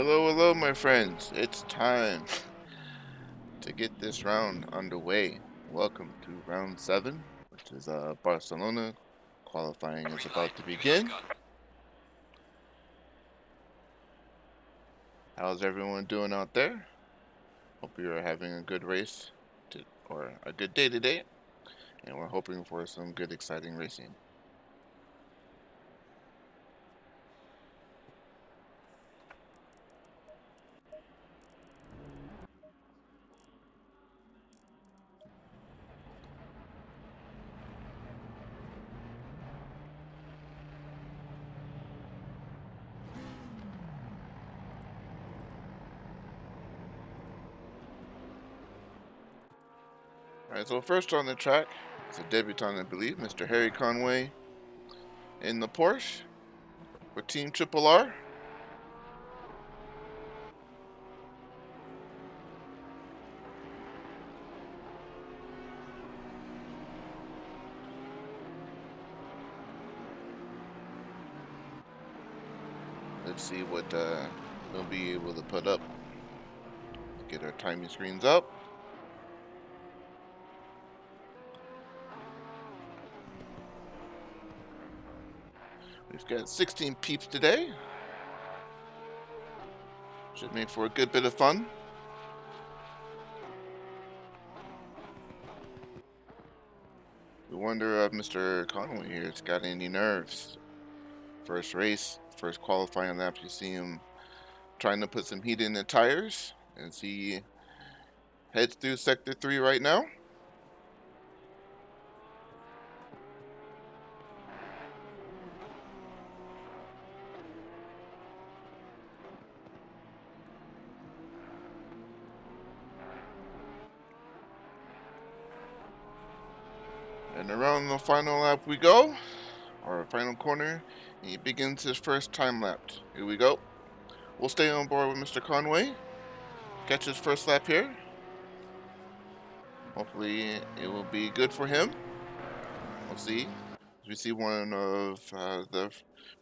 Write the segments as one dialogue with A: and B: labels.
A: Hello, hello, my friends. It's time to get this round underway. Welcome to round 7, which is Barcelona. Qualifying is about to begin. How's everyone doing out there? Hope you're having a good race or a good day today. And we're hoping for some good, exciting racing. Alright, so first on the track is a debutant, I believe, Mr. Harry Conway in the Porsche for Team Triple R. Let's see what we'll be able to put up. Get our timing screens up. We've got 16 peeps today. Should make for a good bit of fun. We wonder if Mr. Conway here has got any nerves. First race, first qualifying lap, you see him trying to put some heat in the tires as he heads through Sector 3 right now. And around the final lap we go, our final corner. He begins his first time lapse. Here we go. We'll stay on board with Mr. Conway. Catch his first lap here. Hopefully it will be good for him. We'll see. We see one of the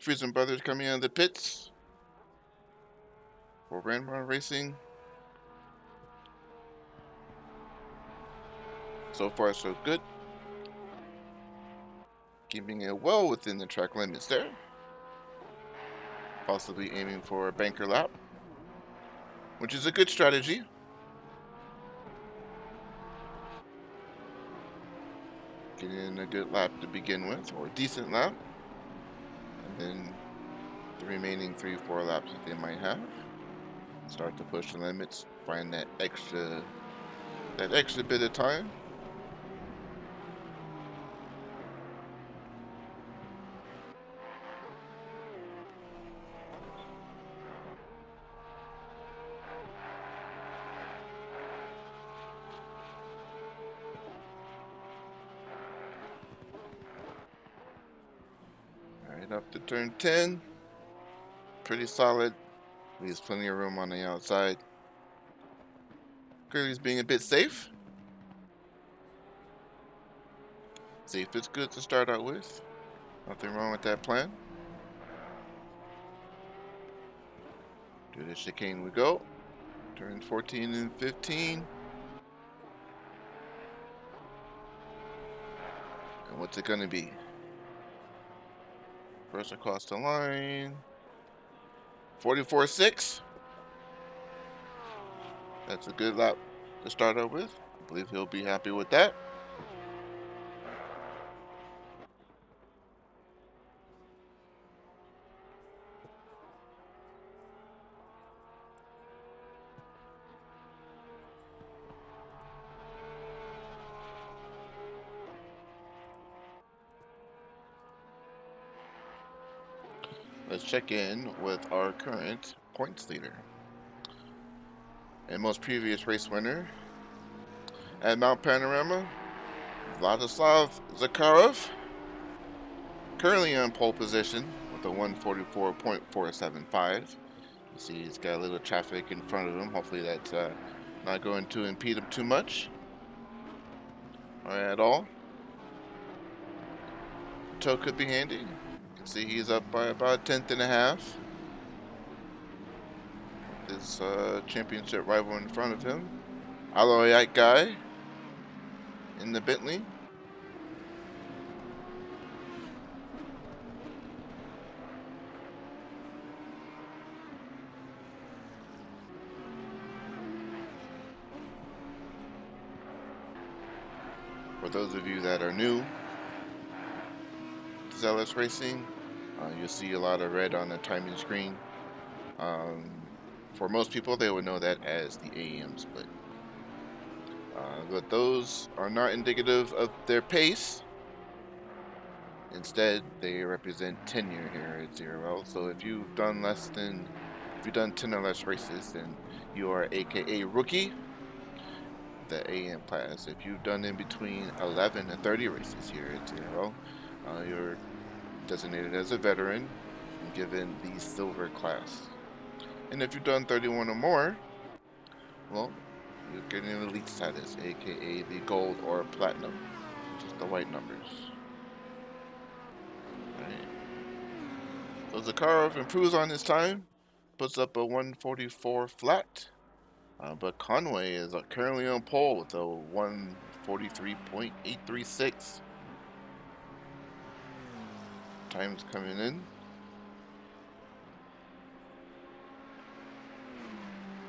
A: Friesen brothers coming out of the pits for Ranmar Racing. So far, so good. Keeping it well within the track limits there. Possibly aiming for a banker lap, which is a good strategy. Getting a good lap to begin with, or a decent lap. And then the remaining 3-4 laps that they might have. Start to push the limits, find that extra bit of time. Alright, up to turn 10. Pretty solid. Leaves plenty of room on the outside. Curly's being a bit safe. Safe is good to start out with. Nothing wrong with that plan. To the chicane we go. Turns 14 and 15. And what's it gonna be? First across the line. 44.6. That's a good lap to start out with. I believe he'll be happy with that. Let's check in with our current points leader and most previous race winner at Mount Panorama, Vladislav Zakharov, currently on pole position with a 144.475. You see he's got a little traffic in front of him. Hopefully that's not going to impede him too much or at all. Toe could be handy. See, he's up by about a tenth and a half. his championship rival in front of him. Alloy guy in the Bentley. For those of you that are new to Zealous Racing, you'll see a lot of red on the timing screen. For most people, they would know that as the AM split. But those are not indicative of their pace. Instead, they represent tenure here at Zero. So if you've done 10 or less races, then you are AKA rookie, the AM class. If you've done in between 11 and 30 races here at Zero, you're designated as a veteran and given the silver class. And if you've done 31 or more, well, you're getting an elite status, aka the gold or platinum, which is the white numbers. Right. So Zakharov improves on his time, puts up a 144 flat, but Conway is currently on pole with a 143.836. Time's coming in.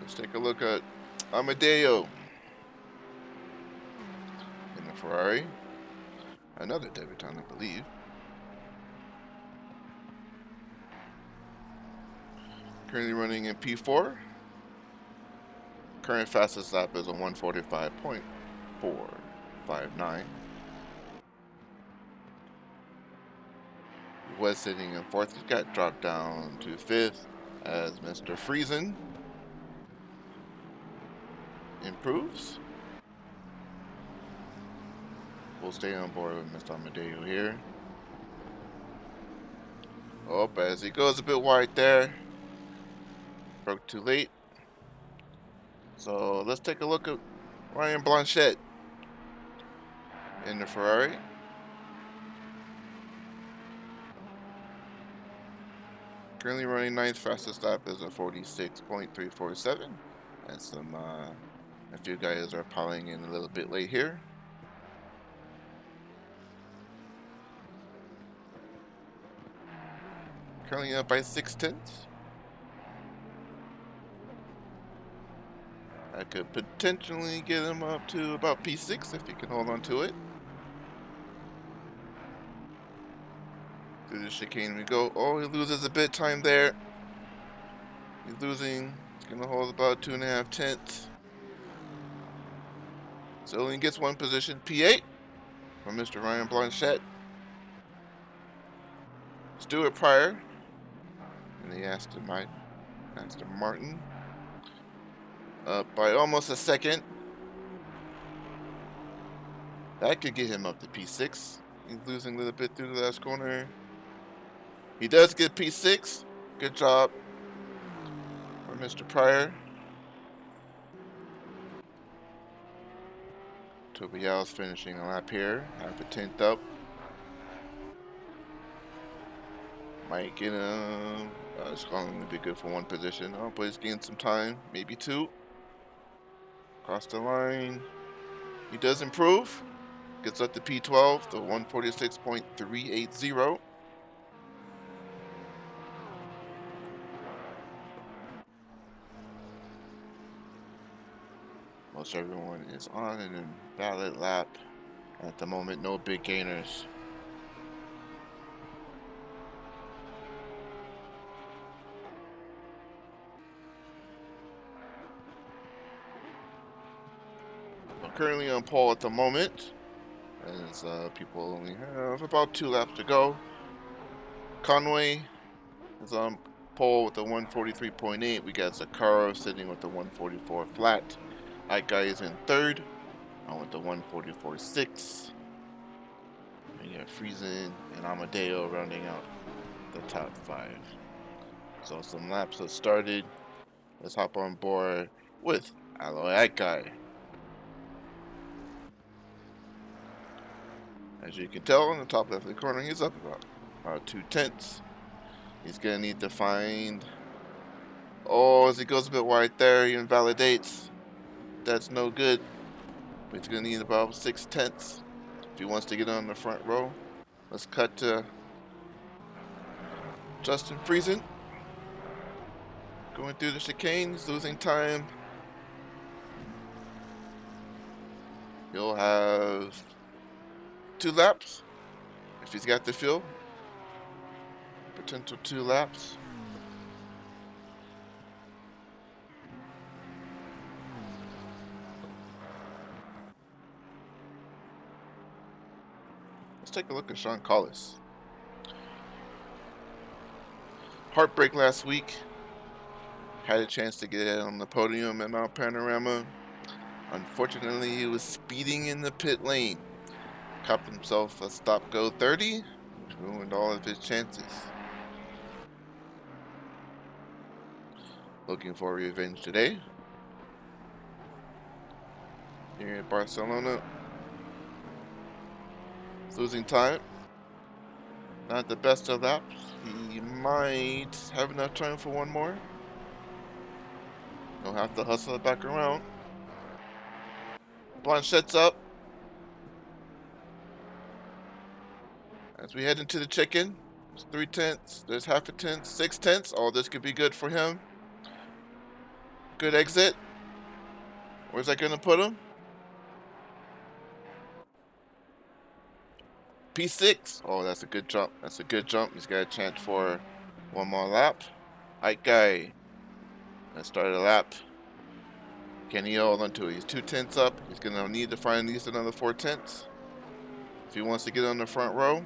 A: Let's take a look at Amadeo in the Ferrari. Another debutant, I believe. Currently running in P4. Current fastest lap is a 145.459. He was sitting in 4th. He got dropped down to 5th as Mr. Friesen improves. We'll stay on board with Mr. Amadeo here. Oh, as he goes a bit wide there. Broke too late. So let's take a look at Ryan Blanchette in the Ferrari. Currently running 9th, fastest lap is a 46.347. And a few guys are piling in a little bit late here. Currently up by 0.6. I could potentially get him up to about P6 if he can hold on to it. Through the chicane we go. Oh, he loses a bit of time there. He's losing. He's going to hold about 2.5 tenths. So he gets one position. P8 from Mr. Ryan Blanchette. Stuart Pryor in the Aston Martin. Up by almost a second. That could get him up to P6. He's losing a little bit through the last corner. He does get P6. Good job for Mr. Pryor. Toby Yow's finishing a lap here. Half a tenth up. Might get him. It's going to be good for one position. Oh, but he's getting some time. Maybe 2. Across the line. He does improve. Gets up to P12, the 146.380. Most everyone is on an invalid lap at the moment. No big gainers. I'm currently on pole at the moment, as people only have about 2 laps to go. Conway is on pole with the 143.8. We got Zakharov sitting with the 144 flat. That guy is in 3rd. I with the 144.6. We got Friesen and Amadeo rounding out the top 5. So some laps have started. Let's hop on board with Alloy guy. As you can tell in the top left of the corner, he's up about 2 tenths. He's going to need to find Oh, as he goes a bit wide there, he invalidates. That's no good. But he's going to need about 6/10 if he wants to get on the front row. Let's cut to Justin Friesen. Going through the chicanes, losing time. He'll have 2 laps if he's got the fuel. Potential 2 laps. Let's take a look at Sean Collis. Heartbreak last week. Had a chance to get on the podium at Mount Panorama. Unfortunately, he was speeding in the pit lane. Copped himself a stop-go 30, which ruined all of his chances. Looking for revenge today. Here at Barcelona. He's losing time. Not the best of laps. He might have enough time for one more. He'll have to hustle it back around. Blanchette's up. As we head into the chicken, there's 3/10, there's 1/2 6/10. Oh, this could be good for him. Good exit. Where's that going to put him? P6. Oh, that's a good jump. That's a good jump. He's got a chance for one more lap. Ike guy. Let's start a lap. Can he hold on to it? He's 2/10 up. He's going to need to find at least another 4/10 if he wants to get on the front row.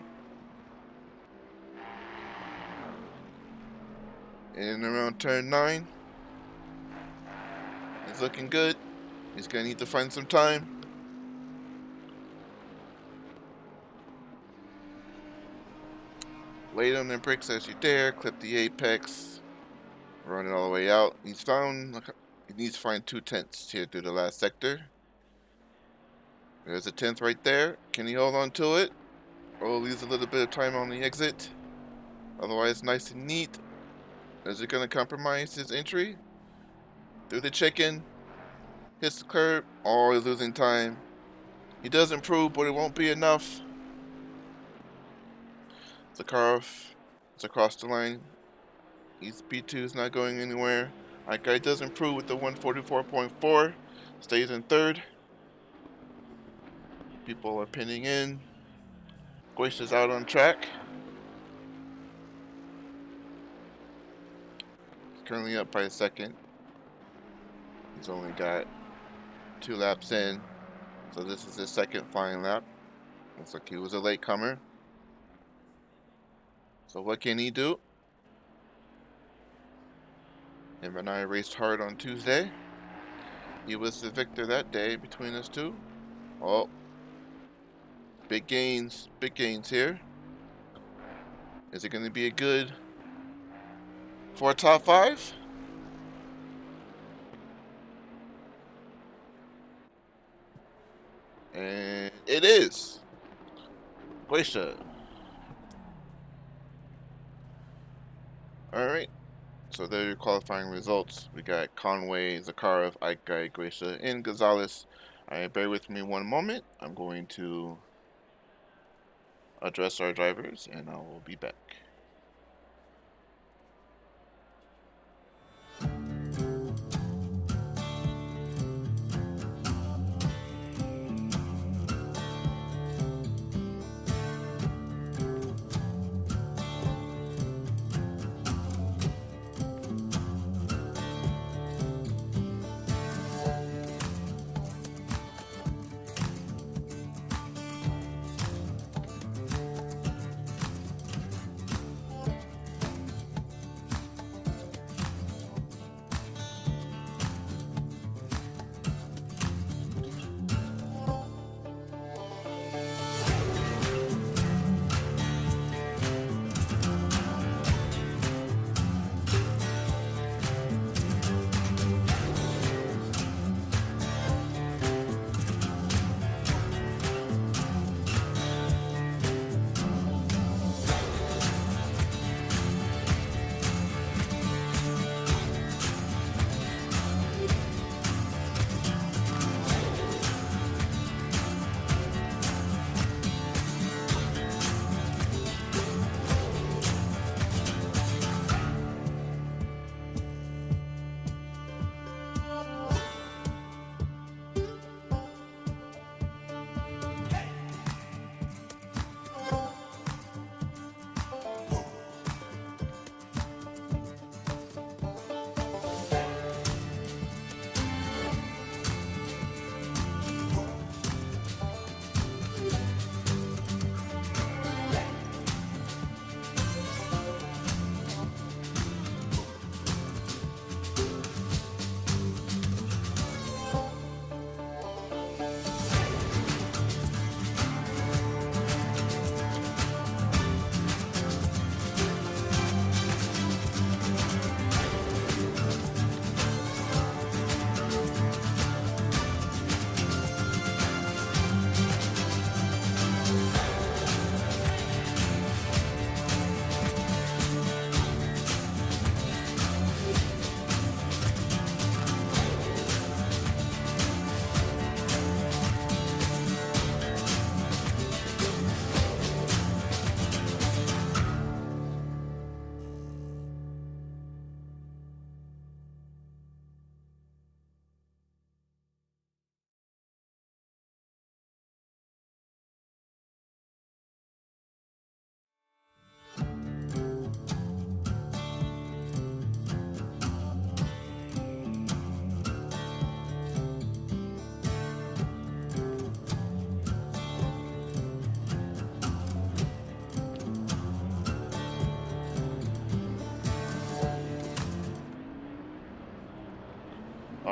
A: In around turn 9. He's looking good. He's going to need to find some time. Lay on the brakes as you dare. Clip the apex. Run it all the way out. He needs to find 2/10 here through the last sector. There's a 10th right there. Can he hold on to it? Oh, leaves a little bit of time on the exit. Otherwise, nice and neat. Is it going to compromise his entry? Through the chicken. Hits the curb. Oh, he's losing time. He does improve, but it won't be enough. Zakharov is across the line. He's P2 is not going anywhere. That guy does improve with the 144.4. Stays in 3rd. People are pinning in. Guisha's out on track. He's currently up by a 2nd. He's only got 2 laps in. So this is his 2nd flying lap. Looks like he was a latecomer. So what can he do? Him and I raced hard on Tuesday. He was the victor that day between us two. Oh. Big gains here. Is it going to be a good for a top 5? And it is. Guisha. Alright. So there are your qualifying results. We got Conway, Zakharov, Ike, Guisha, and Gonzalez. Alright, bear with me one moment. I'm going to address our drivers and I will be back.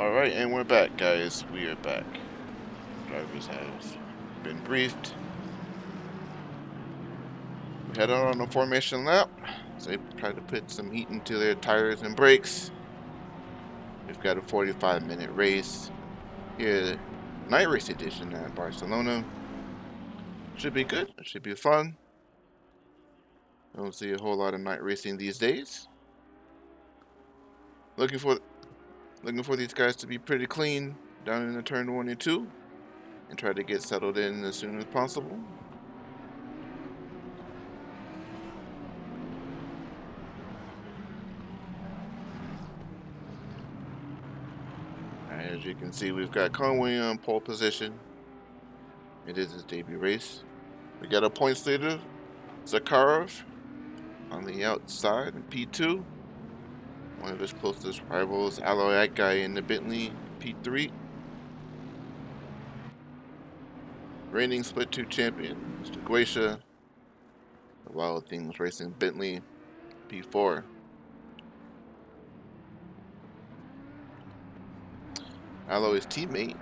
A: Alright, and we're back, guys. We are back. Drivers have been briefed. We head out on a formation lap. So they try to put some heat into their tires and brakes. We've got a 45-minute race here, night race edition at Barcelona. Should be good. It should be fun. I don't see a whole lot of night racing these days. Looking for these guys to be pretty clean down in the turn 1 and 2 and try to get settled in as soon as possible. As you can see, we've got Conway on pole position. It is his debut race. We got a points leader, Zakharov, on the outside in P2. One of his closest rivals, Alloy guy in the Bentley, P3. Reigning Split 2 champion, Mr. Guacia, the Wild Things Racing Bentley, P4. Alloy's teammate,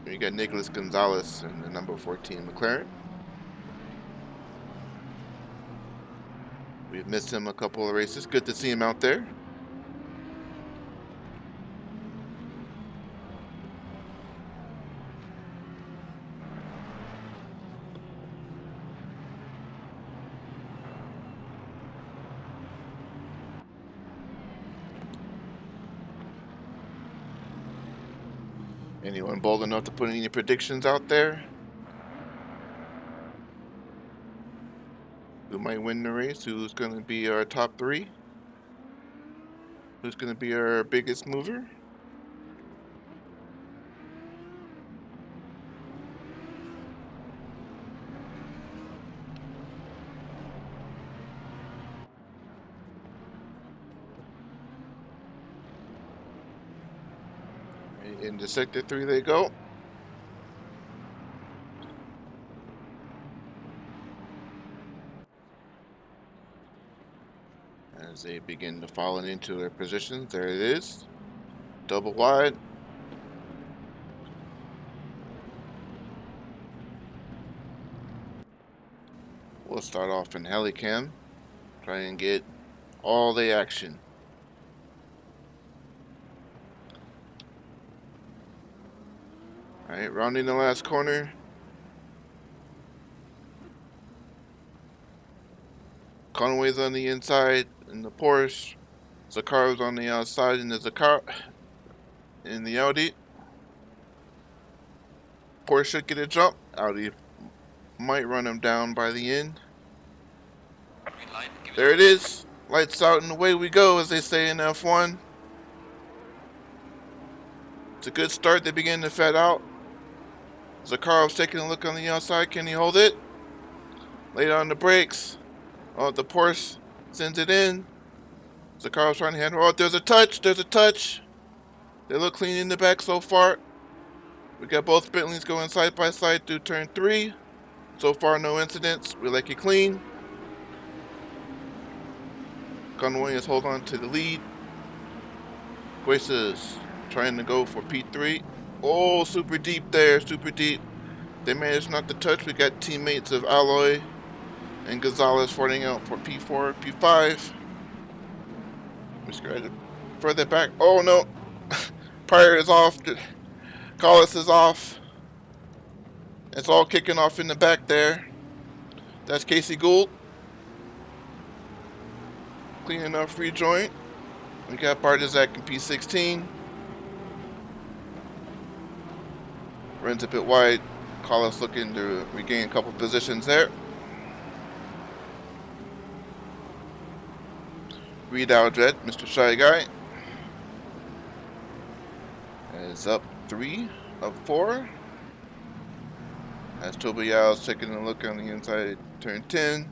A: you got Nicholas Gonzalez in the number 14 McLaren. We've missed him a couple of races. Good to see him out there. Anyone bold enough to put any predictions out there? Who might win the race? Who's going to be our top 3? Who's going to be our biggest mover? Into Sector 3 they go. As they begin to fall into their positions, there it is. Double wide. We'll start off in Helicam. Try and get all the action. Alright, rounding the last corner. Conway's on the inside in the Porsche. Zakharov's on the outside in the Audi. Porsche should get a jump. Audi might run him down by the end. There it is. Lights out and away we go, as they say in F1. It's a good start. They begin to fed out. Zakharov's taking a look on the outside. Can he hold it? Laid on the brakes. Oh, the Porsche sends it in. Zakharov's trying to handle. Oh, there's a touch. There's a touch. They look clean in the back so far. We got both Bentleys going side by side through turn 3. So far, no incidents. We like it clean. Conway is holding on to the lead. Guacia's trying to go for P3. Oh, super deep there, super deep. They managed not to touch. We got teammates of Alloy and Gonzalez fighting out for P4, P5. We scratch it further back. Oh no, Pryor is off. Collis is off. It's all kicking off in the back there. That's Casey Gould. Cleaning up free joint. We got Bartizak in P16. Runs a bit wide. Collis looking to regain a couple positions there. Reed Aldred, Mr. Shy Guy, is up 3 of 4. As Toby Yow's taking a look on the inside, turn 10.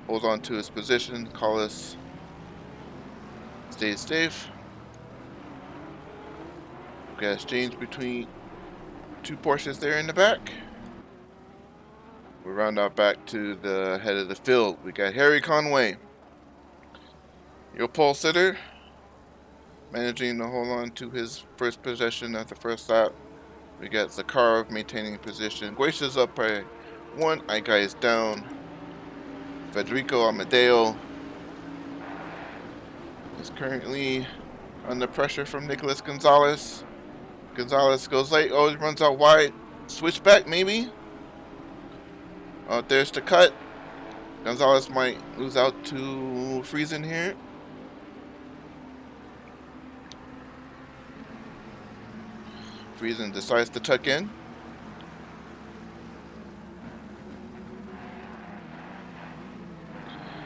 A: Holds on to his position. Collis stays safe. We've got exchange between 2 Porsches there in the back. We round out back to the head of the field. We got Harry Conway, your pole sitter. managing to hold on to his first possession at the first lap. We got Zakharov maintaining position. Guacia's up by 1. Aigai is down. Federico Amadeo is currently under pressure from Nicolas Gonzalez. Gonzalez goes late. Oh, he runs out wide. Switchback, maybe? Oh, there's the cut. Gonzalez might lose out to Friesen here. Friesen decides to tuck in.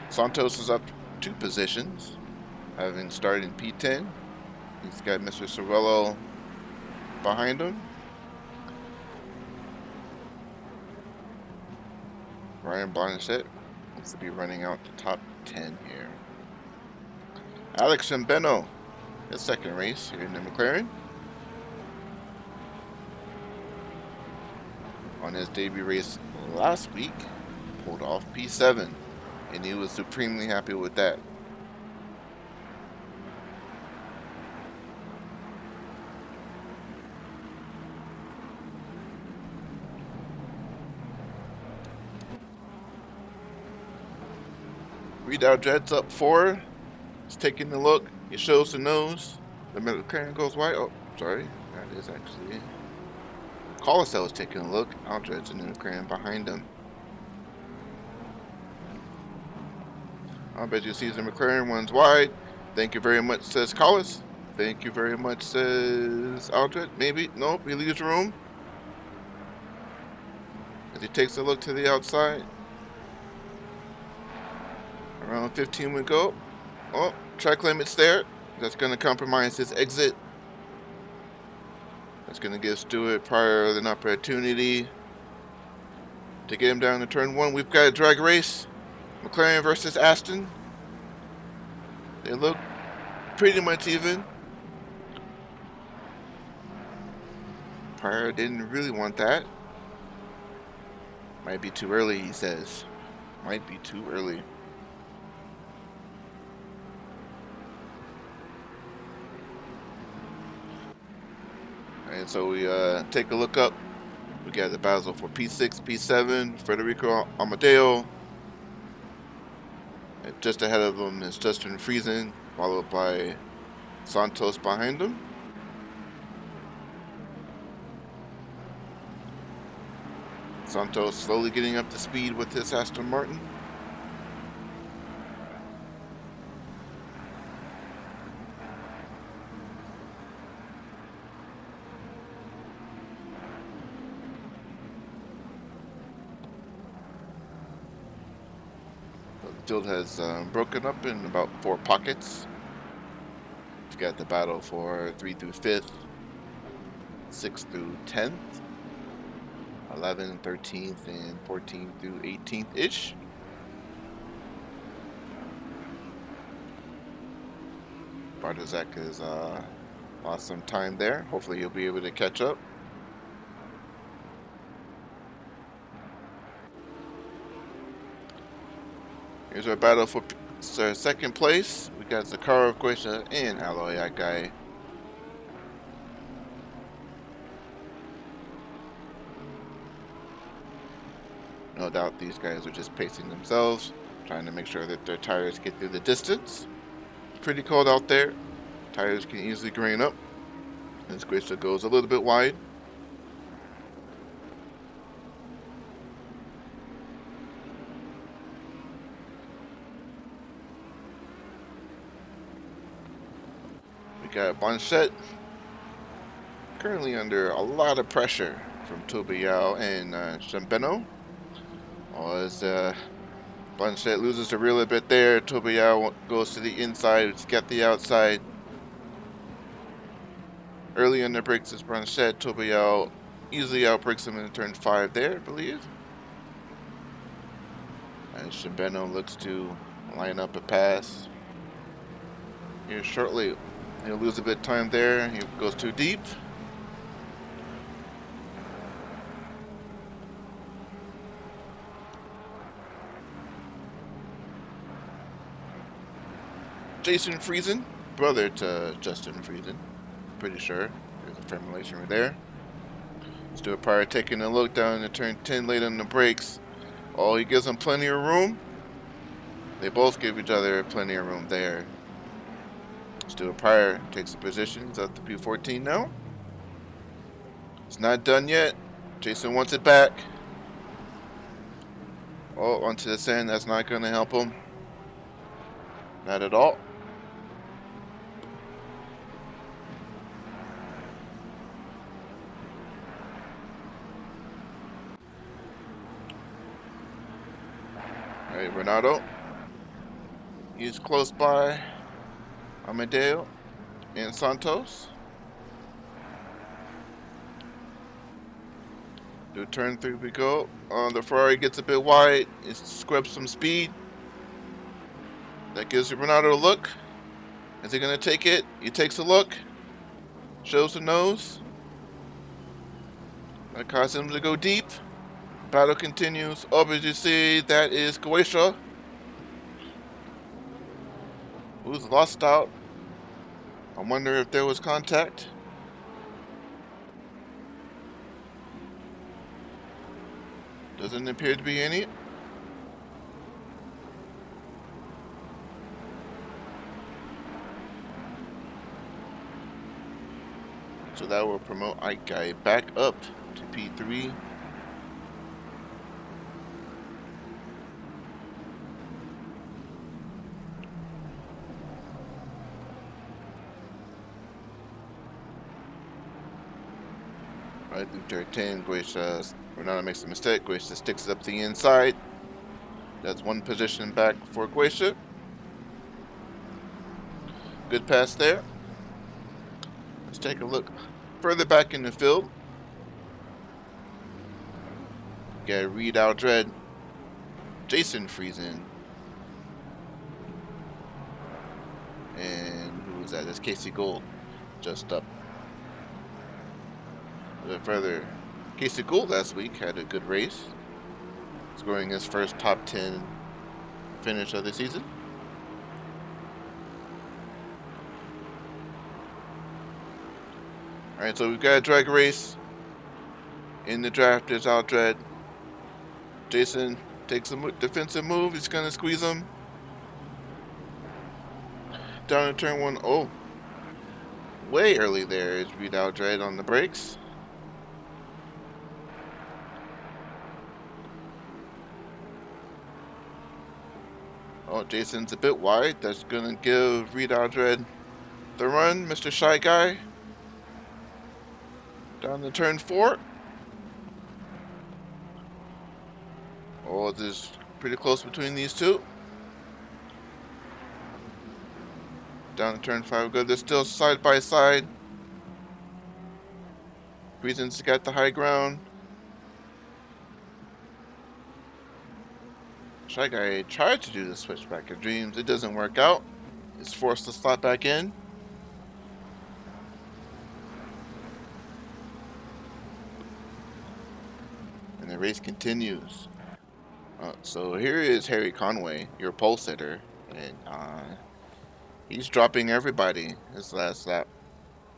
A: Santos is up 2 positions, having started in P10. He's got Mr. Sorello behind him. Ryan Blanchet looks to be running out the top 10 here. Alex Shambeno, his second race here in the McLaren. On his debut race last week, pulled off P7, and he was supremely happy with that. Redoubt Jets up 4. He's taking a look. He shows the nose. The McLaren goes wide. Oh, sorry. That is actually... Colosel is taking a look. Aldred's in the McLaren behind him. I bet you see the McLaren one's wide. Thank you very much, says Collis. Thank you very much, says Aldred. Maybe. Nope, he leaves room. As he takes a look to the outside. Around 15 we go. Oh, track limit's there. That's going to compromise his exit. That's going to give Stewart Pryor an opportunity to get him down to turn 1. We've got a drag race. McLaren versus Aston. They look pretty much even. Pryor didn't really want that. Might be too early, he says. Might be too early. And so we take a look up. We got the battle for P6, P7, Federico Amadeo. And just ahead of him is Justin Friesen, followed by Santos behind him. Santos slowly getting up to speed with his Aston Martin. The field has broken up in about 4 pockets. We've got the battle for 3 through 5th, 6th through 10th, 11th, 13th, and 14th through 18th-ish. Bartozak has lost some time there. Hopefully he'll be able to catch up. Here's our battle for second place. We got Zakharov, Guacia, and Alloy Guy. No doubt these guys are just pacing themselves, trying to make sure that their tires get through the distance. It's pretty cold out there. Tires can easily grain up. As Guacia goes a little bit wide. We got Blanchet currently under a lot of pressure from Tobiao and Shambeno. As Blanchet loses the reel a bit there, Tobiao goes to the inside, it's got the outside. Early on the brakes is Blanchet. Tobiao easily outbrakes him in turn 5 there, I believe. And Shambeno looks to line up a pass. Here shortly, he'll lose a bit of time there. He goes too deep. Jason Friesen brother to Justin Friesen. Pretty sure. There's a firm relation right there. Stuart Pryor taking a look down into turn 10 late on the brakes. Oh, he gives him plenty of room. They both give each other plenty of room there. Stuart Pryor takes a position. He's at the P14 now. It's not done yet. Jason wants it back. Oh, onto the sand. That's not going to help him. Not at all. Alright, Renato. He's close by Amadeo and Santos. To turn 3 we go. The Ferrari gets a bit wide. It scrubs some speed. That gives Renato a look. Is he going to take it? He takes a look. Shows the nose. That causes him to go deep. Battle continues. Oh, as you see, that is Goetia, who's lost out. I wonder if there was contact. Doesn't appear to be any. So that will promote Ike Guy back up to P3. Right through turn 10, Goetia, Renato makes a mistake. Goetia sticks it up the inside. That's one position back for Goetia. Good pass there. Let's take a look further back in the field. Got Reed Aldred, Jason Friesen, and who was that? That's Casey Gould, just up. A bit further, Casey Gould last week had a good race, scoring his first top 10 finish of the season. Alright, so we've got a drag race. In the draft, there's Aldred. Jason takes a defensive move. He's going to squeeze him. Down to turn 1. Oh, way early there is Reed Aldred on the brakes. Oh, Jason's a bit wide. That's going to give Reed Aldred the run. Mr. Shy Guy. Down to turn 4. Oh, this is pretty close between these two. Down to turn 5 good. They're still side by side. Friesen's got the high ground. Shy Guy tried to do the switchback of dreams. It doesn't work out. He's forced to slot back in. And the race continues. So here is Harry Conway, your pole sitter, and he's dropping everybody his last lap.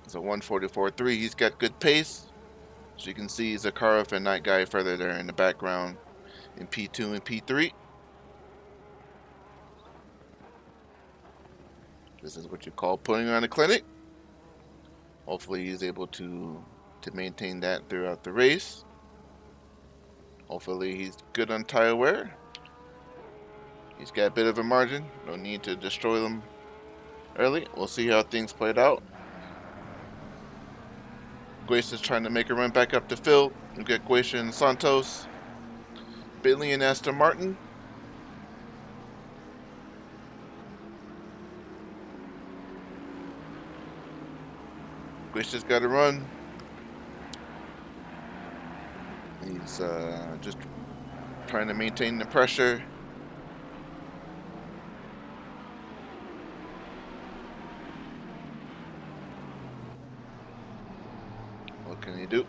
A: It's a 1:44.3. He's got good pace. As you can see, Zakharov and Night Guy further there in the background in P2 and P3. This is what you call putting on a clinic. Hopefully he's able to maintain that throughout the race. Hopefully he's good on tire wear. He's got a bit of a margin. No need to destroy them early. We'll see how things played out. Grace is trying to make a run back up the field. We've got Goetia and Santos. Bentley and Aston Martin. Goetia's got to run. He's just trying to maintain the pressure. What can he do?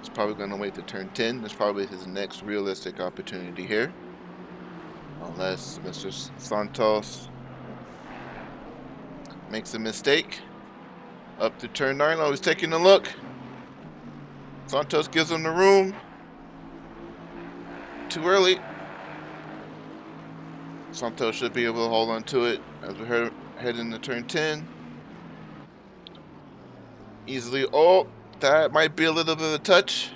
A: He's probably going to wait to turn 10. That's probably his next realistic opportunity here. Unless Mr. Santos makes a mistake. Up to turn 9, oh, he's taking a look. Santos gives him the room. Too early. Santos should be able to hold on to it as we head into turn 10. Easily. Oh, that might be a little bit of a touch.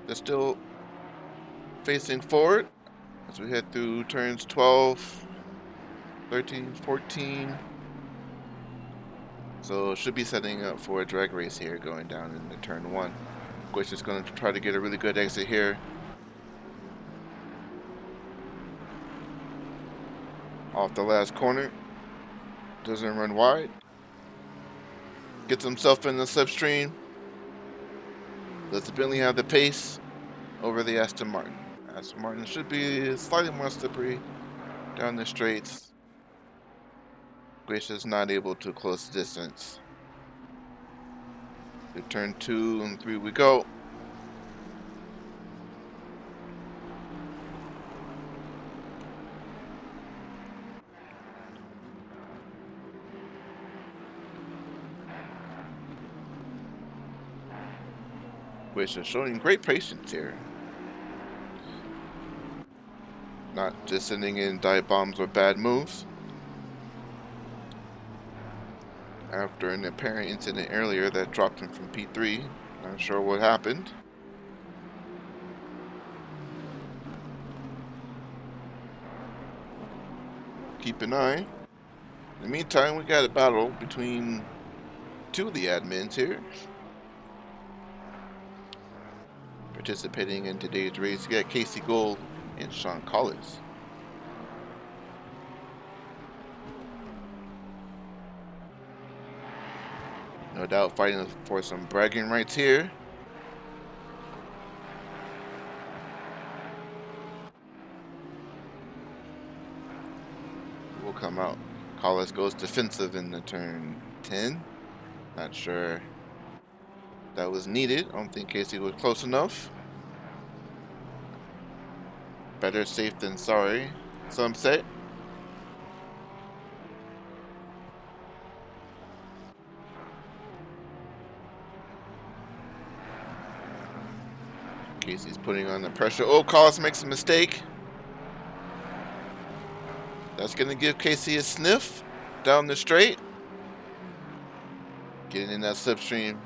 A: They're still facing forward as we head through turns 12, 13, 14. So should be setting up for a drag race here going down into turn 1. Which is going to try to get a really good exit here. Off the last corner. Doesn't run wide. Gets himself in the slipstream. Does the Bentley have the pace over the Aston Martin? Aston Martin should be slightly more slippery down the straights. Gracious not able to close the distance. To turn 2 and 3 we go. Gracious showing great patience here. Not just sending in dive bombs or bad moves. After an apparent incident earlier that dropped him from P3. Not sure what happened. Keep an eye. In the meantime, we got a battle between two of the admins here. Participating in today's race, we got Casey Gold and Sean Collins. No doubt fighting for some bragging rights here. Will come out. Collins goes defensive in the turn 10. Not sure that was needed. I don't think Casey was close enough. Better safe than sorry, some say. Casey's putting on the pressure. Oh, Collins makes a mistake. That's going to give Casey a sniff down the straight. Getting in that slipstream.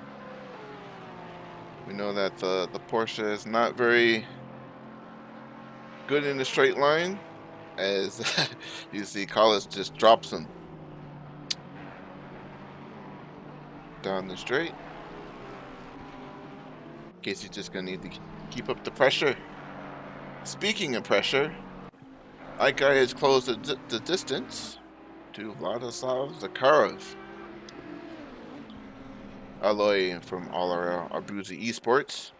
A: We know that the Porsche is not very good in the straight line. As you see, Collins just drops him down the straight. Casey's just going to need to keep up the pressure. Speaking of pressure, that guy has closed the distance to Vladislav Zakharov. Alloy from Arbuzi Esports.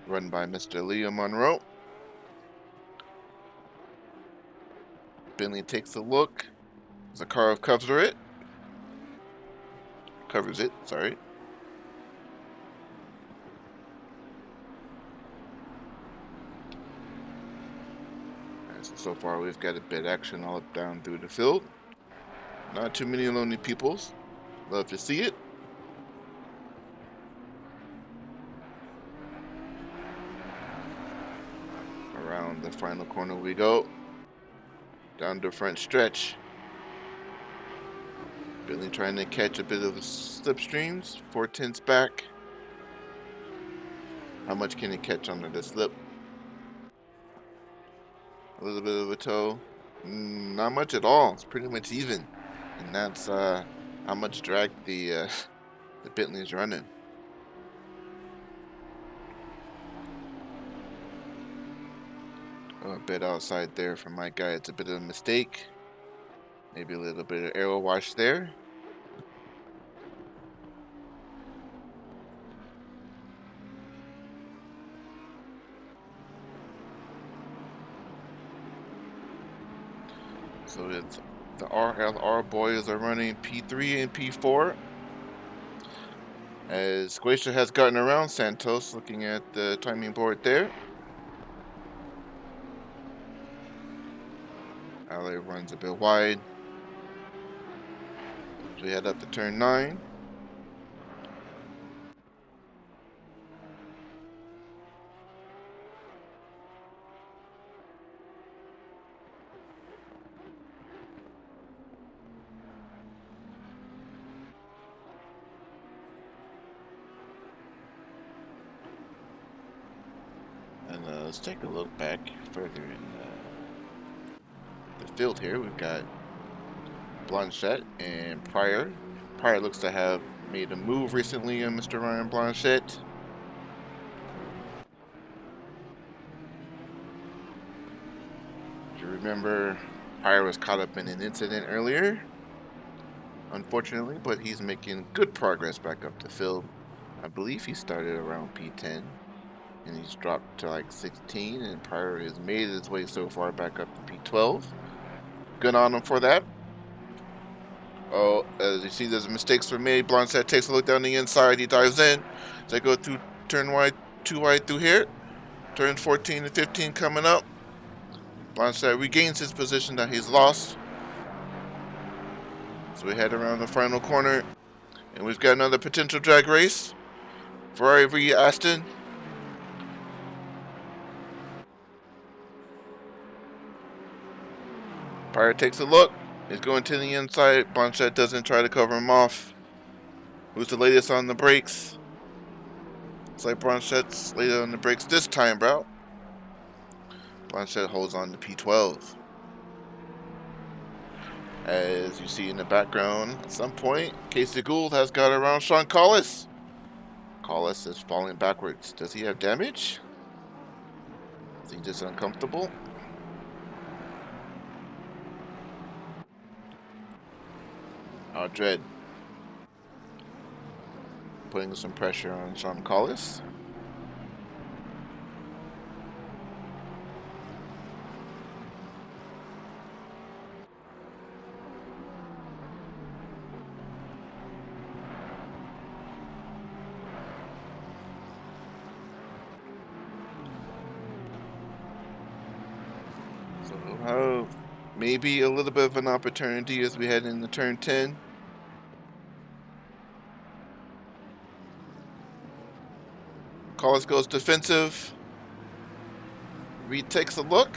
A: Run by Mr. Leo Monroe. Bentley takes a look. Zakharov covers it, sorry. So far we've got a bit of action all up down through the field. Not too many lonely peoples. Love to see it. Around the final corner we go. Down the front stretch. Bentley trying to catch a bit of slipstreams. 4/10 back. How much can he catch under the slip? A little bit of a toe. Not much at all. It's pretty much even. And that's how much drag the Bentley's running. Oh, a bit outside there for my guy. It's a bit of a mistake. Maybe a little bit of aero wash there. So it's the RLR boys are running P3 and P4. As Glacier has gotten around Santos, looking at the timing board there. Now it runs a bit wide. So we head up to turn 9. And let's take a look back further in the field here. We've got Blanchette and Pryor. Pryor looks to have made a move recently on Mr. Ryan Blanchette. If you remember, Pryor was caught up in an incident earlier, unfortunately, but he's making good progress back up the field. I believe he started around P10, and he's dropped to like 16, and Pryor has made his way so far back up to P12. Good on him for that. Oh, as you see, there's mistakes were made. Blanchette takes a look down the inside. He dives in. They go through turn wide, too wide through here. Turn 14 and 15 coming up. Blanchette regains his position that he's lost. So we head around the final corner, and we've got another potential drag race. Ferrari v Aston. Pryor takes a look. He's going to the inside. Blanchette doesn't try to cover him off. Who's the latest on the brakes? Looks like Blanchette's later on the brakes this time, bro. Blanchette holds on to P12. As you see in the background, at some point, Casey Gould has got around Sean Collis. Collis is falling backwards. Does he have damage? Is he just uncomfortable? Dread putting some pressure on Sean Collis. So we'll have maybe a little bit of an opportunity as we head into turn 10. Collis goes defensive. Reed takes a look.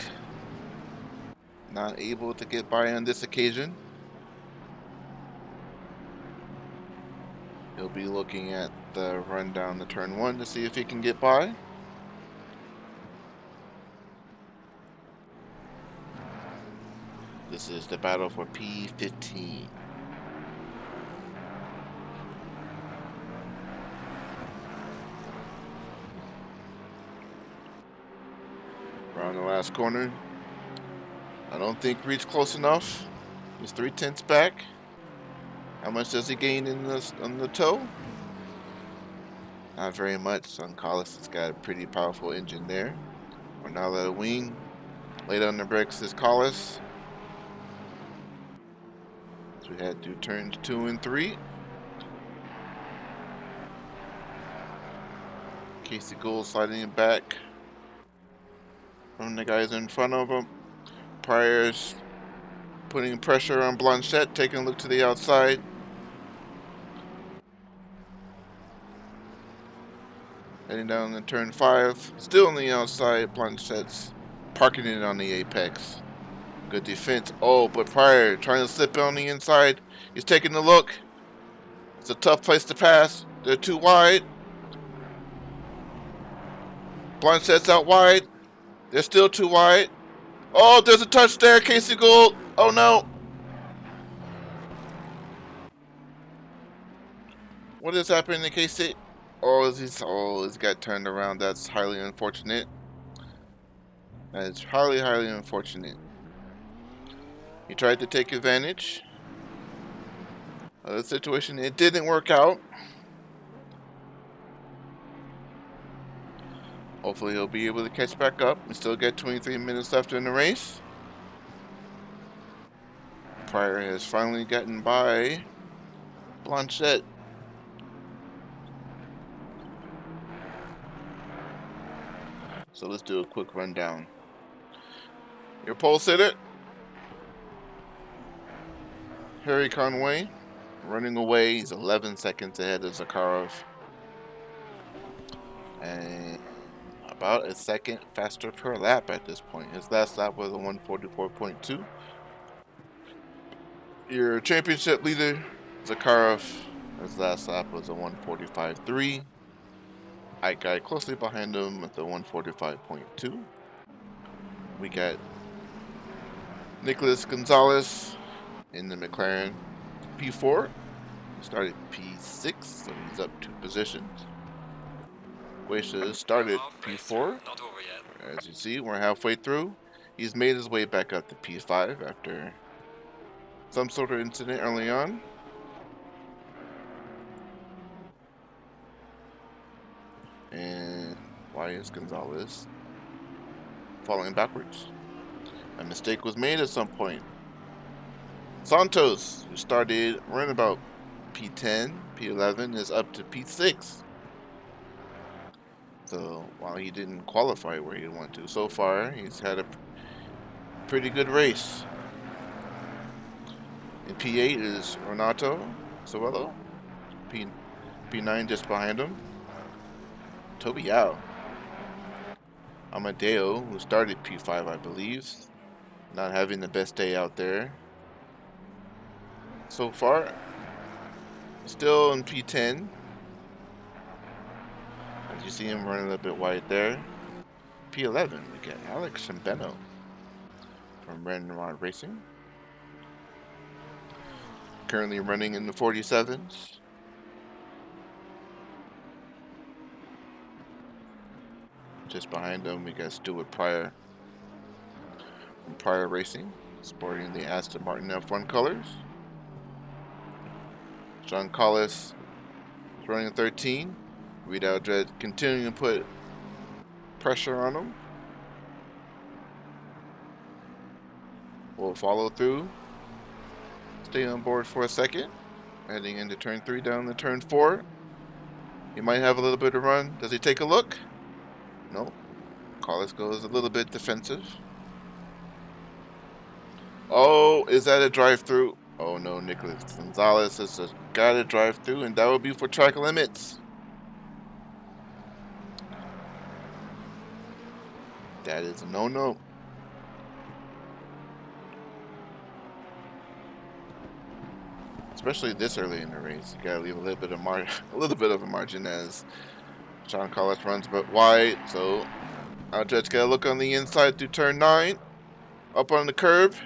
A: Not able to get by on this occasion. He'll be looking at the run down the turn 1 to see if he can get by. This is the battle for P15. Around the last corner. I don't think Reed's close enough. He's 3/10 back. How much does he gain in on the toe? Not very much. Sean Collis has got a pretty powerful engine there. We're now at a wing. Laid on the brakes is Collis. So we had to do turns 2 and 3. Casey Gould sliding it back from the guys in front of him. Pryor's putting pressure on Blanchette, taking a look to the outside. Heading down to turn 5. Still on the outside. Blanchette's parking it on the apex. Good defense. Oh, but Pryor trying to slip on the inside. He's taking a look. It's a tough place to pass. They're too wide. Blanchette's out wide. They're still too wide. Oh, there's a touch there, Casey Gould. Oh no. What is happening to Casey? He's got turned around. That's highly unfortunate. That is highly, highly unfortunate. He tried to take advantage of the situation. It didn't work out. Hopefully he'll be able to catch back up. We still got 23 minutes left in the race. Pryor has finally gotten by Blanchette. So let's do a quick rundown. Your pole sitter, Harry Conway running away. He's 11 seconds ahead of Zakharov. And about a second faster per lap at this point. His last lap was a 144.2. Your championship leader, Zakharov, his last lap was a 145.3. Ike guy closely behind him with the 145.2. We got Nicholas Gonzalez in the McLaren P4. He started P6, so he's up 2 positions. Guesha started P4. As you see, we're halfway through. He's made his way back up to P5 after some sort of incident early on. And why is Gonzalez falling backwards? A mistake was made at some point. Santos, who started around about P10, P11, is up to P6. So while he didn't qualify where he wanted to, so far he's had a pretty good race. In P8 is Renato Soello, P9 just behind him. Toby Yao. Amadeo, who started P5, I believe, not having the best day out there so far. Still in P10. As you see him running a little bit wide there. P11, we get Alex Shambeno from Renrod Racing. Currently running in the 47s. Just behind him, we got Stuart Pryor from Pryor Racing, sporting the Aston Martin F1 colors. John Collis running in 13. Reed Aldred continuing to put pressure on him. We'll follow through. Stay on board for a second. Heading into turn 3 down to turn 4. He might have a little bit of run. Does he take a look? No. Collis goes a little bit defensive. Oh, is that a drive-through? Oh no, Nicholas Gonzalez has got a drive-through, and that would be for track limits. That is a no-no. Especially this early in the race, you gotta leave a little bit of a margin as John Collis runs a bit wide. So our judge gotta look on the inside through turn 9, up on the curb,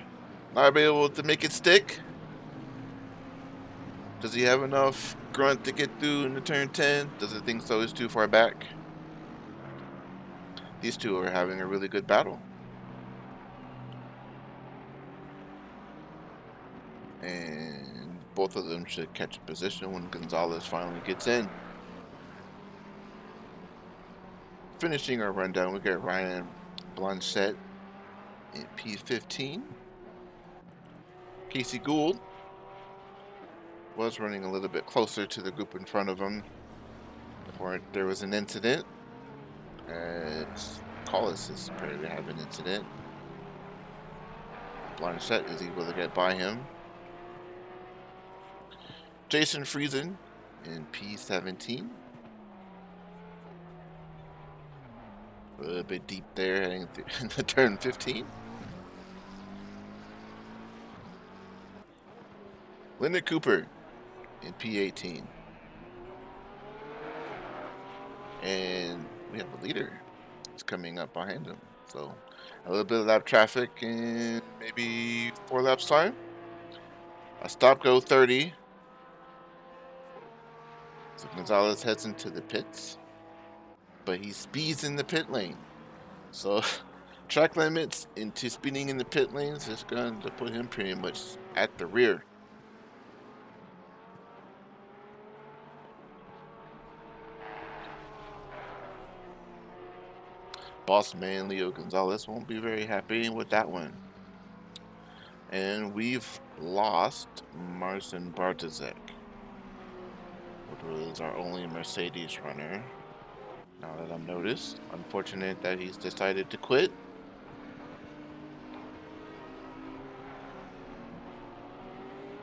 A: not be able to make it stick. Does he have enough grunt to get through into turn 10? Does he think so? He's too far back. These two are having a really good battle. And both of them should catch a position when Gonzalez finally gets in. Finishing our rundown, we got Ryan Blanchette in P15. Casey Gould was running a little bit closer to the group in front of him before there was an incident. Collis is apparently to have an incident. Blanchette is able to get by him. Jason Friesen in P17. A little bit deep there heading into turn 15. Lyndon Cooper in P18. And we have a leader that's coming up behind him. So a little bit of lap traffic in maybe 4 laps time. A stop go 30. So Gonzalez heads into the pits, but he speeds in the pit lane. So track limits into speeding in the pit lanes is going to put him pretty much at the rear. Boss man Leo Gonzalez won't be very happy with that one. And we've lost Marcin Bartosek, which was our only Mercedes runner. Now that I've noticed, unfortunate that he's decided to quit.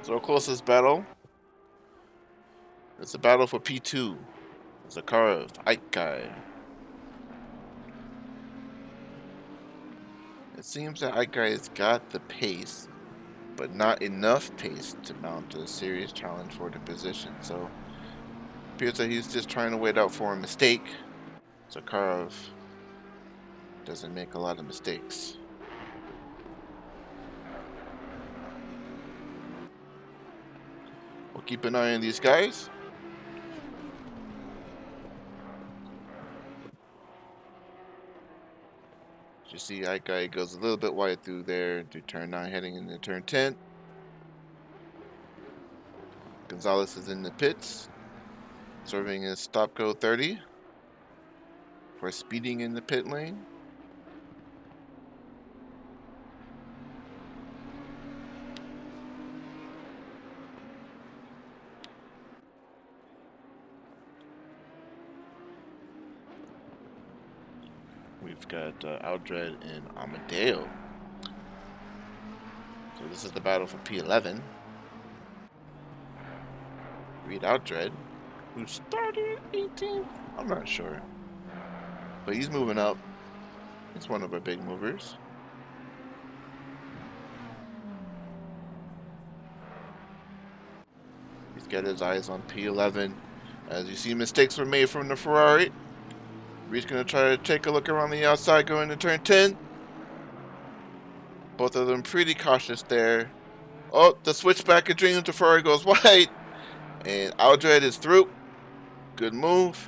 A: So our closest battle is a battle for P2. Zakharov, Aikai. It seems that Aikai has got the pace, but not enough pace to mount a serious challenge for the position. So it appears that he's just trying to wait out for a mistake. Zakharov doesn't make a lot of mistakes. We'll keep an eye on these guys. You see, Aikai goes a little bit wide through there to turn 9, heading into turn 10. Gonzalez is in the pits, serving his stop go 30 for speeding in the pit lane. We've got Aldred and Amadeo. So this is the battle for P11. Reed Aldred, who started 18th. I'm not sure, but he's moving up. He's one of our big movers. He's got his eyes on P11. As you see, mistakes were made from the Ferrari. Reed's going to try to take a look around the outside going to turn 10. Both of them pretty cautious there. Oh, the switchback of Dreams to Ferrari goes wide. And Aldred is through. Good move.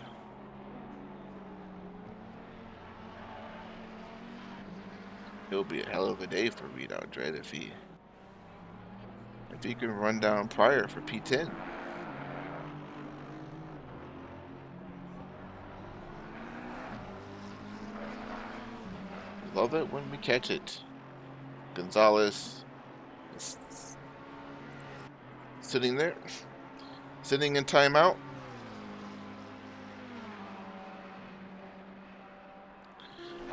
A: It'll be a hell of a day for Reed Aldred if he can run down Pryor for P10. Love it when we catch it. Gonzalez is sitting there, sitting in timeout.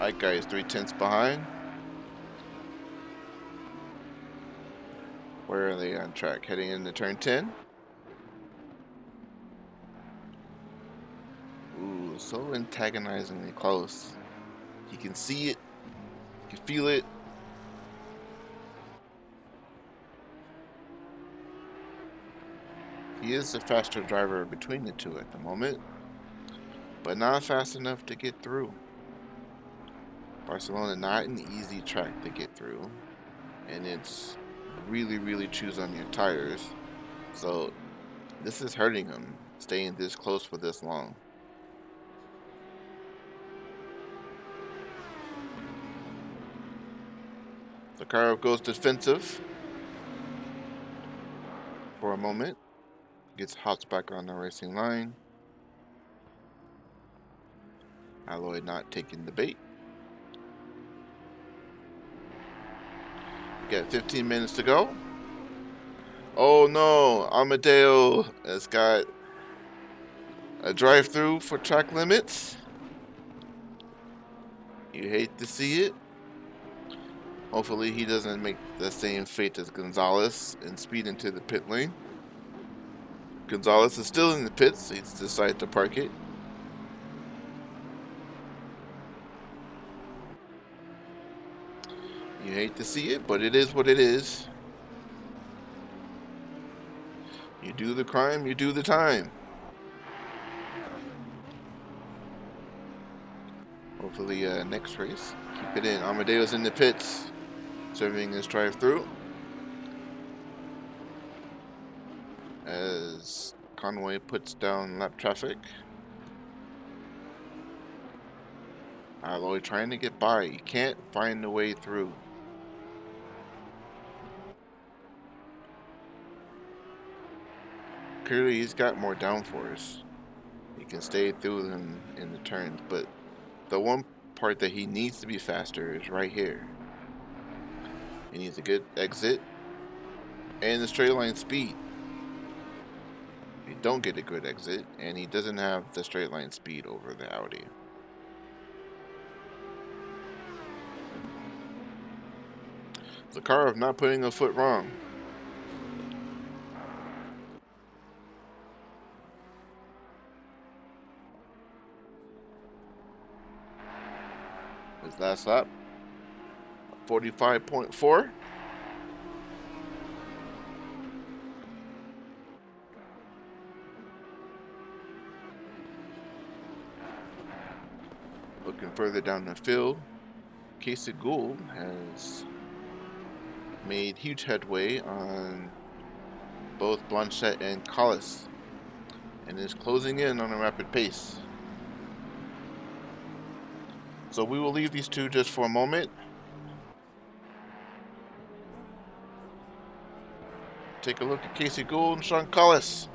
A: Aikai is 3/10 behind. Where are they on track? Heading into turn 10. Ooh, so antagonizingly close. You can see it. You can feel it. He is the faster driver between the two at the moment, but not fast enough to get through. Barcelona, not an easy track to get through, and it's really choose on your tires. So this is hurting him, staying this close for this long. Zakharov goes defensive for a moment. Gets hops back on the racing line. Alloy not taking the bait. We got 15 minutes to go. Oh no, Amadeo has got a drive-through for track limits. You hate to see it. Hopefully he doesn't make the same fate as Gonzalez and speed into the pit lane. Gonzalez is still in the pits. He's decided to park it. You hate to see it, but it is what it is. You do the crime, you do the time. Hopefully next race, keep it in. Amadeo's in the pits, serving his drive-through. As Conway puts down lap traffic. Alloy trying to get by. He can't find the way through. Clearly he's got more downforce. He can stay through them in the turns, but the one part that he needs to be faster is right here. He needs a good exit and the straight line speed. You don't get a good exit, and he doesn't have the straight line speed over the Audi. Zakharov not putting a foot wrong. His last lap, 45.4. Looking further down the field, Casey Gould has made huge headway on both Blanchette and Collis and is closing in on a rapid pace. So we will leave these two just for a moment. Take a look at Casey Gould and Sean Collis.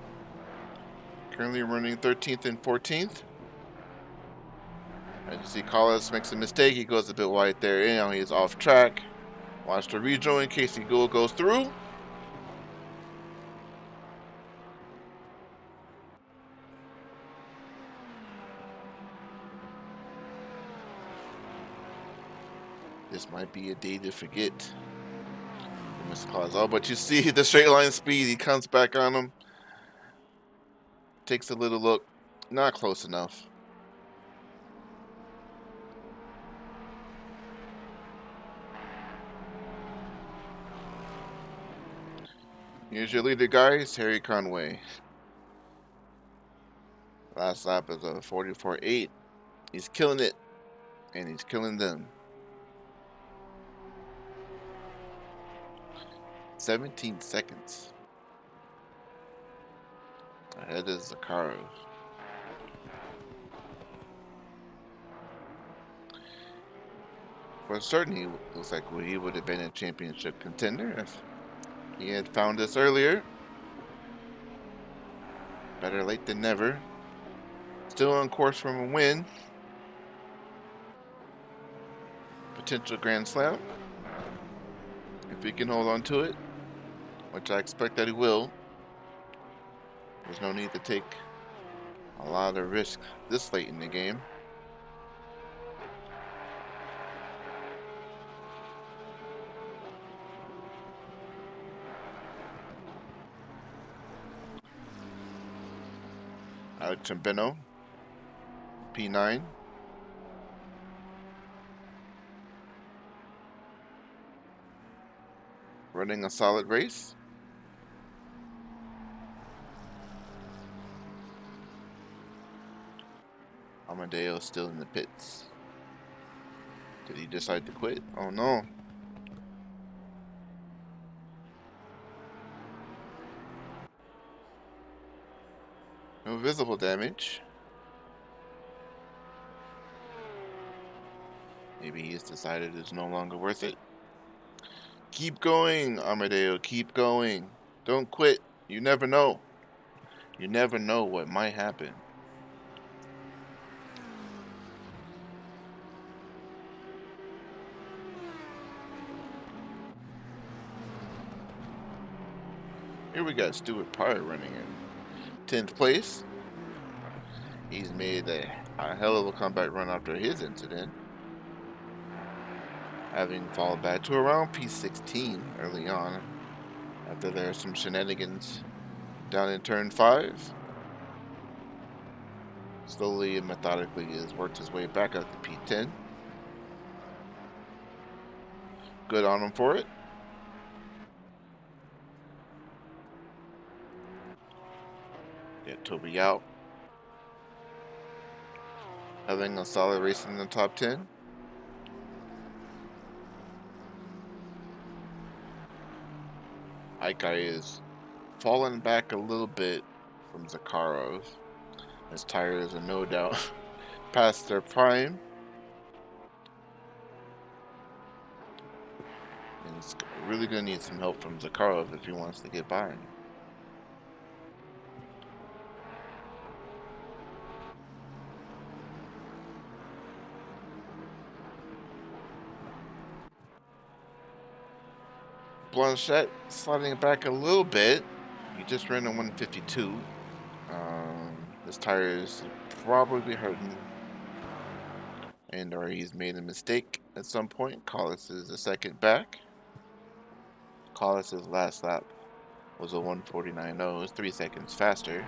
A: Currently running 13th and 14th. As you see, Collis makes a mistake. He goes a bit wide there. And now he's off track. Watch the rejoin. Casey Gould goes through. This might be a day to forget. Mr. Collis. Oh, but you see the straight line speed. He comes back on him. Takes a little look. Not close enough. Here's your leader, guys. Harry Conway. Last lap is a 44.8. He's killing it. And he's killing them. 17 seconds. Ahead is Zakharov. For certain, he looks like he would have been a championship contender if he had found us earlier. Better late than never. Still on course for a win. Potential Grand Slam. If he can hold on to it, which I expect that he will. There's no need to take a lot of risk this late in the game. Alex Cimbeno, P9. Running a solid race. Amadeo still in the pits. Did he decide to quit? Oh no. No visible damage. Maybe he's decided it's no longer worth it. Keep going, Amadeo. Keep going. Don't quit. You never know. You never know what might happen. Here we got Stuart Pryor running in 10th place. He's made a hell of a comeback run after his incident, having fallen back to around P16 early on after there are some shenanigans down in turn 5. Slowly and methodically has worked his way back up to P10. Good on him for it. Get Toby out. Having a solid race in the top 10. Aikai is falling back a little bit from Zakharov. His tires are no doubt past their prime. And he's really going to need some help from Zakharov if he wants to get by. Blanchette sliding it back a little bit. He just ran a 152. His tires probably hurting, and or he's made a mistake at some point. Collis is a second back. Collis's last lap was a 149.0. It was 3 seconds faster.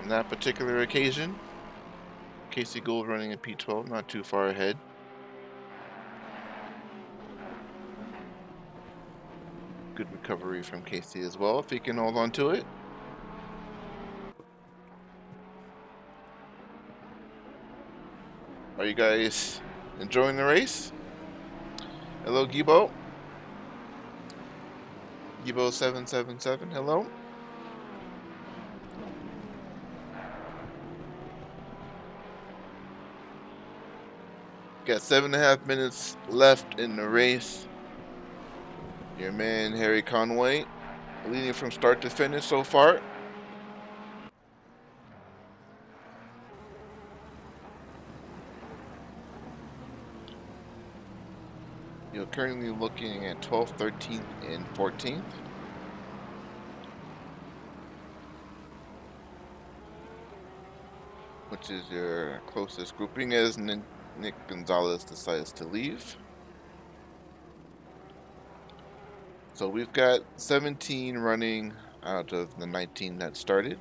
A: On that particular occasion, Casey Gould running in P12, not too far ahead. Good recovery from Casey as well, if he can hold on to it. Are you guys enjoying the race? Hello, Gibo. Gibo777, hello. Got 7.5 minutes left in the race. Your man, Harry Conway, leading from start to finish so far. You're currently looking at 12th, 13th, and 14th. Which is your closest grouping as Nick Gonzalez decides to leave. So we've got 17 running out of the 19 that started.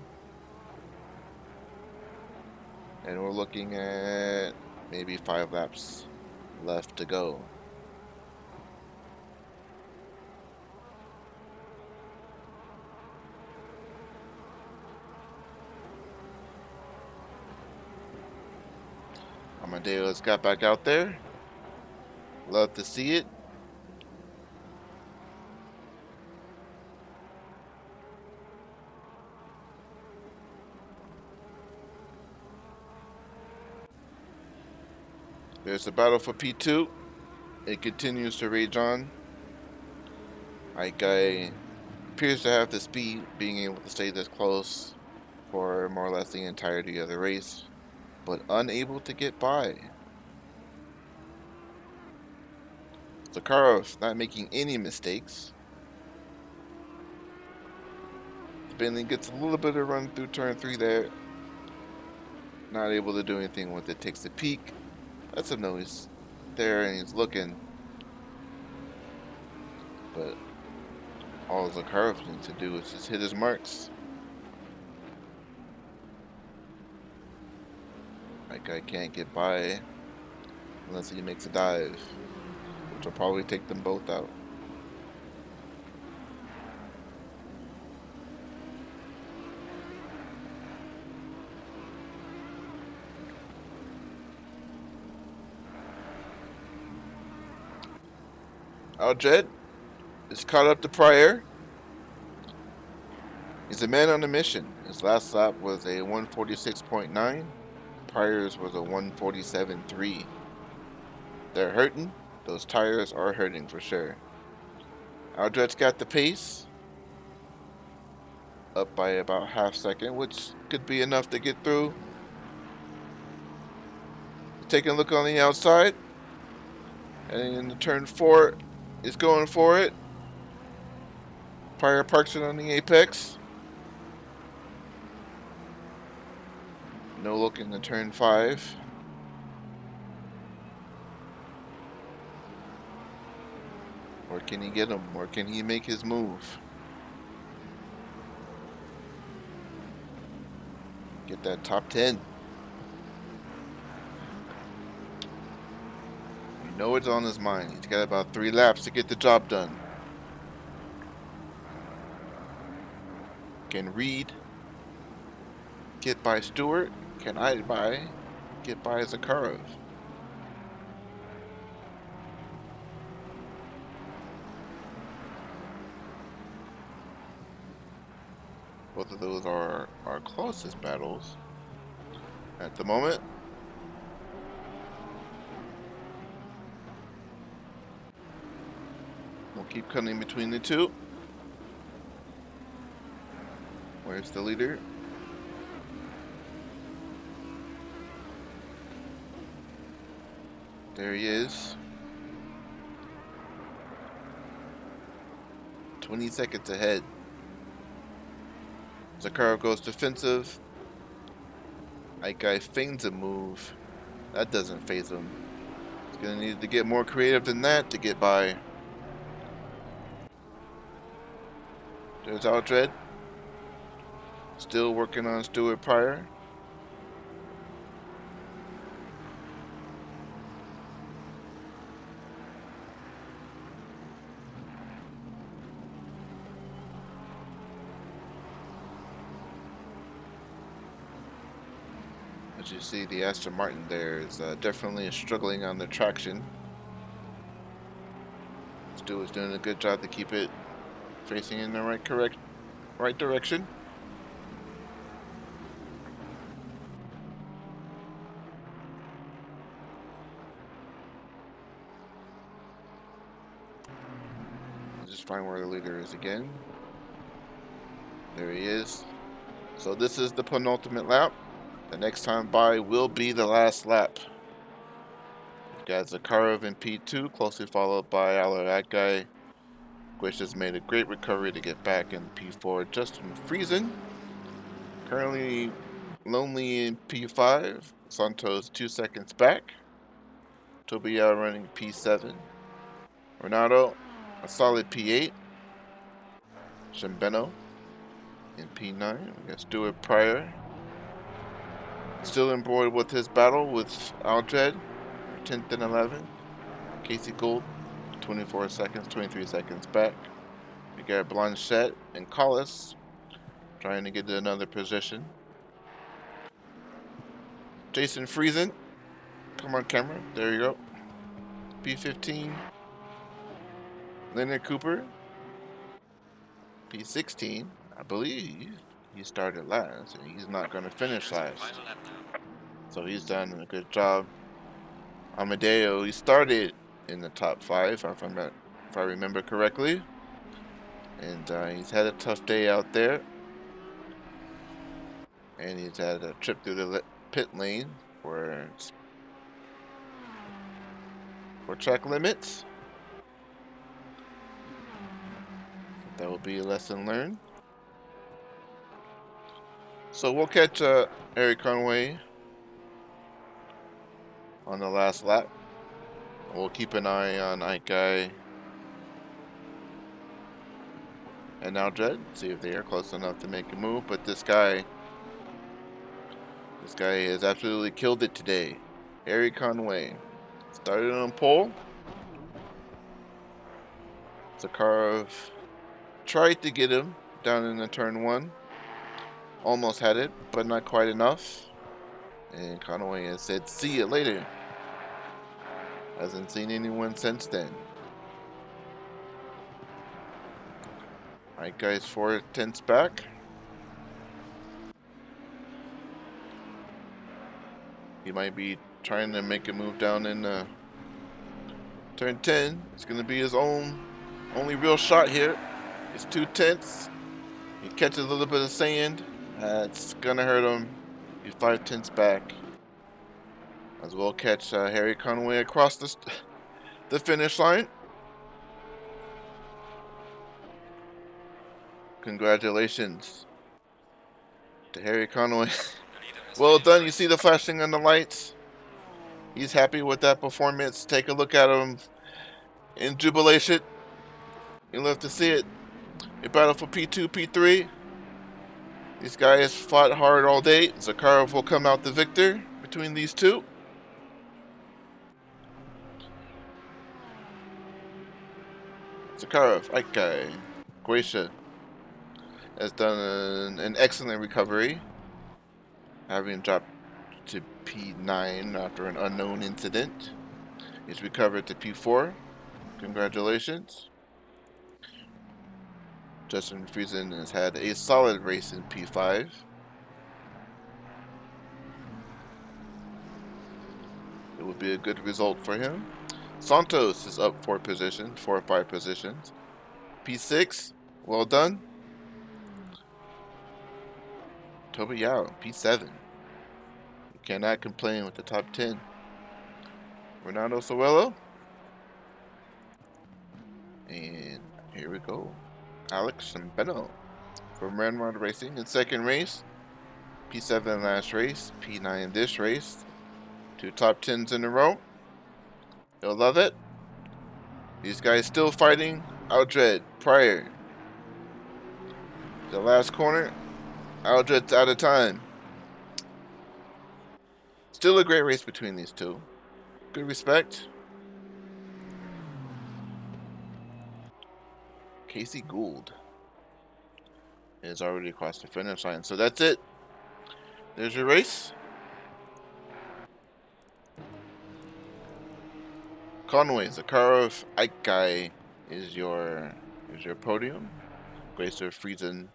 A: And we're looking at maybe 5 laps left to go. Amadeo's got back out there. Love to see it. There's a battle for P2. It continues to rage on. Guy appears to have the speed, being able to stay this close for more or less the entirety of the race, but unable to get by. Zakharov not making any mistakes. Bentley gets a little bit of run through turn 3 there. Not able to do anything with it. Takes the peak. That's a noise there, and he's looking. But all Zakharov needs to do is just hit his marks. That guy can't get by unless he makes a dive, which will probably take them both out. Aldred is caught up to Pryor. He's a man on a mission. His last lap was a 146.9. Pryor's was a 147.3. They're hurting. Those tires are hurting for sure. Aldred's got the pace. Up by about half second, which could be enough to get through. Taking a look on the outside. And in the turn 4 is going for it. Pryor parks it on the apex. No look in the turn 5. Or can he get him? Or can he make his move? Get that top 10. You know it's on his mind. He's got about 3 laps to get the job done. Can Reed get by Stewart? Can I get by Zakharov? Both of those are our closest battles at the moment. We'll keep cutting between the two. Where's the leader? There he is. 20 seconds ahead. Zakharov goes defensive. That guy feigns a move. That doesn't phase him. He's going to need to get more creative than that to get by. There's Aldred. Still working on Stewart Pryor. As you see, the Aston Martin there is definitely struggling on the traction. Stu is doing a good job to keep it facing in the right direction. Just find where the leader is again. There he is. So this is the penultimate lap. The next time by will be the last lap. We've got Zakharov in P2, closely followed by that guy, which has made a great recovery to get back in P4. Justin Friesen, currently lonely in P5. Santos 2 seconds back. Tobiya running P7. Ronaldo, a solid P8. Shimbeno in P9. We got Stuart Pryor still on board with his battle with Aldred, 10th and 11th. Casey Gould, 24 seconds, 23 seconds back. We got Blanchette and Collis trying to get to another position. Jason Friesen, come on camera, there you go. P15. Leonard Cooper, P16. I believe he started last, and he's not going to finish last. So he's done a good job. Amadeo, he started in the top 5, if I remember correctly. And he's had a tough day out there. And he's had a trip through the pit lane for track limits. That will be a lesson learned. So we'll catch Eric Conway on the last lap. We'll keep an eye on Ike and Aldred, see if they are close enough to make a move. But this guy has absolutely killed it today. Eric Conway started on pole. Zakharov tried to get him down in the turn 1. Almost had it, but not quite enough. And Conway has said, see you later. Hasn't seen anyone since then. Alright guys, 4/10ths back. He might be trying to make a move down in turn 10. It's going to be his only real shot here. It's 2/10ths. He catches a little bit of sand. It's going to hurt him. He's 5/10ths back. As well catch Harry Conway across the finish line. Congratulations to Harry Conway. Well done. You see the flashing on the lights. He's happy with that performance. Take a look at him in jubilation. You'll love to see it. A battle for P2, P3. These guys fought hard all day. Zakharov will come out the victor between these two. Zakharov, Ike, Guesha has done an excellent recovery, having dropped to P9 after an unknown incident. He's recovered to P4. Congratulations. Justin Friesen has had a solid race in P5. It would be a good result for him. Santos is up 4 or 5 positions. P6, well done. Tobiya, P7. You cannot complain with the top 10. Ronaldo Soello. And here we go. Alex Shimbeno from Ramrod Racing in second race. P7 last race. P9 this race. 2 top 10s in a row. You'll love it. These guys still fighting. Aldred, Pryor. The last corner. Aldred's out of time. Still a great race between these two. Good respect. Casey Gould is already across the finish line. So that's it. There's your race. Conway, Zakharov, Aikai is your podium. Gracer, Friesen,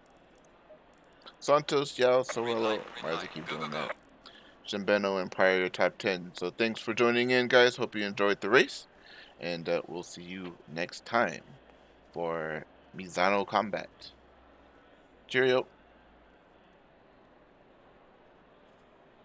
A: Santos, Yao, Sorello. Why does it keep doing that? Shimbeno and Pryor, your top 10. So thanks for joining in, guys. Hope you enjoyed the race. And we'll see you next time for Mizano Combat. Cheerio.